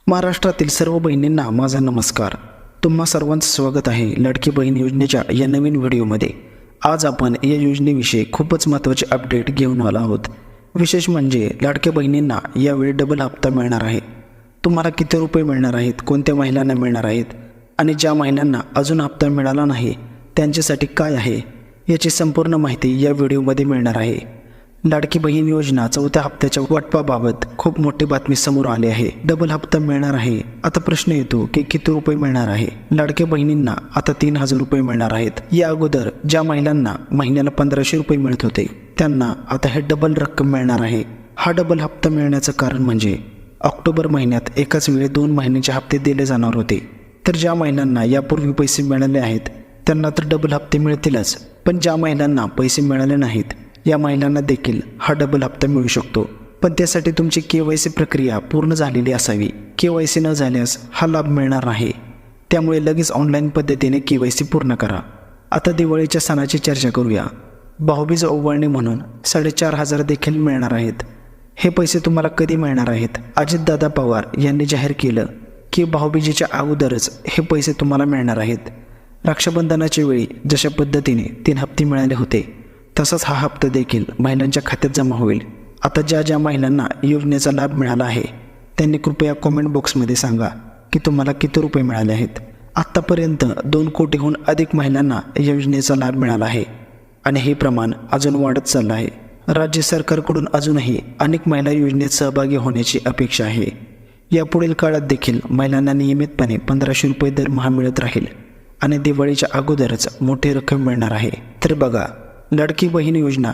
महाराष्ट्रातील सर्व बहिणींना माझा नमस्कार। तुम्हा सर्वांचं स्वागत आहे लाडकी बहीण योजनेच्या या नवीन व्हिडिओमध्ये। आज आपण या योजनेविषयी खूपच महत्त्वाचे अपडेट घेऊन आलो आहोत। विशेष म्हणजे लाडक्या बहिणींना यावेळी डबल हप्ता मिळणार आहे। तुम्हाला किती रुपये मिळणार आहेत, कोणत्या महिलांना मिळणार आहेत आणि ज्या महिलांना अजून हप्ता मिळाला नाही त्यांच्यासाठी काय आहे याची संपूर्ण माहिती या व्हिडिओमध्ये मिळणार आहे। लाडकी बहीण योजना चौथ्या हप्त्याच्या वाटपाबाबत खूप मोठी बातमी समोर आली आहे। डबल हप्ता मिळणार आहे। आता प्रश्न येतो की किती रुपये मिळणार आहे। लाडक्या बहिणींना आता 3000 रुपये मिळणार आहेत। या अगोदर ज्या महिलांना महिन्याला 1500 रुपये मिळत होते त्यांना आता हे डबल रक्कम मिळणार आहे। हा डबल हप्ता मिळण्याचं कारण म्हणजे ऑक्टोबर महिन्यात एकाच वेळी 2 महिन्यांचे हप्ते दिले जाणार होते। तर ज्या महिलांना यापूर्वी पैसे मिळाले आहेत त्यांना तर डबल हप्ते मिळतीलच, पण ज्या महिलांना पैसे मिळाले नाहीत या महिलांना देखील हा डबल हप्ता मिळू शकतो। पण त्यासाठी तुमची KYC प्रक्रिया पूर्ण झालेली असावी। KYC न झाल्यास हा लाभ मिळणार नाही। त्यामुळे लगेच ऑनलाईन पद्धतीने KYC पूर्ण करा। आता दिवाळीच्या सणाची चर्चा करूया। भाऊबीज ओवाळणी म्हणून 4500 देखील मिळणार आहेत। हे पैसे तुम्हाला कधी मिळणार आहेत? अजितदादा पवार यांनी जाहीर केलं की भाऊबीजेच्या अगोदरच हे पैसे तुम्हाला मिळणार आहेत। रक्षाबंधनाच्या वेळी जशा पद्धतीने 3 हप्ते मिळाले होते तसाच हा हप्ता देखील महिलांच्या खात्यात जमा होईल। आता ज्या महिलांना योजनेचा लाभ मिळाला आहे त्यांनी कृपया कमेंट बॉक्समध्ये सांगा की तुम्हाला किती रुपये मिळाले आहेत। आत्तापर्यंत 2 कोटीहून अधिक महिलांना योजनेचा लाभ मिळाला आहे आणि हे प्रमाण अजून वाढत चाललं आहे। राज्य सरकारकडून अजूनही अनेक महिला योजनेत सहभागी होण्याची अपेक्षा आहे। यापुढील काळात देखील महिलांना नियमितपणे 1500 रुपये दरमहा मिळत राहील आणि दिवाळीच्या अगोदरच मोठी रक्कम मिळणार आहे। तर बघा, लाडकी बहीण योजना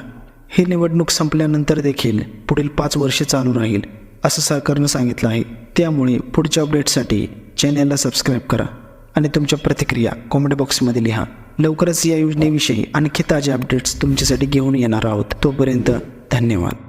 ही निवडणूक संपल्यानंतर देखील पुढील 5 वर्षे चालू राहील असं सरकारनं सांगितलं आहे। त्यामुळे पुढच्या अपडेटसाठी चॅनलला सबस्क्राईब करा आणि तुमच्या प्रतिक्रिया कमेंट बॉक्समध्ये लिहा। लवकरच या योजनेविषयी आणखी ताजे अपडेट्स तुमच्यासाठी घेऊन येणार आहोत। तोपर्यंत धन्यवाद।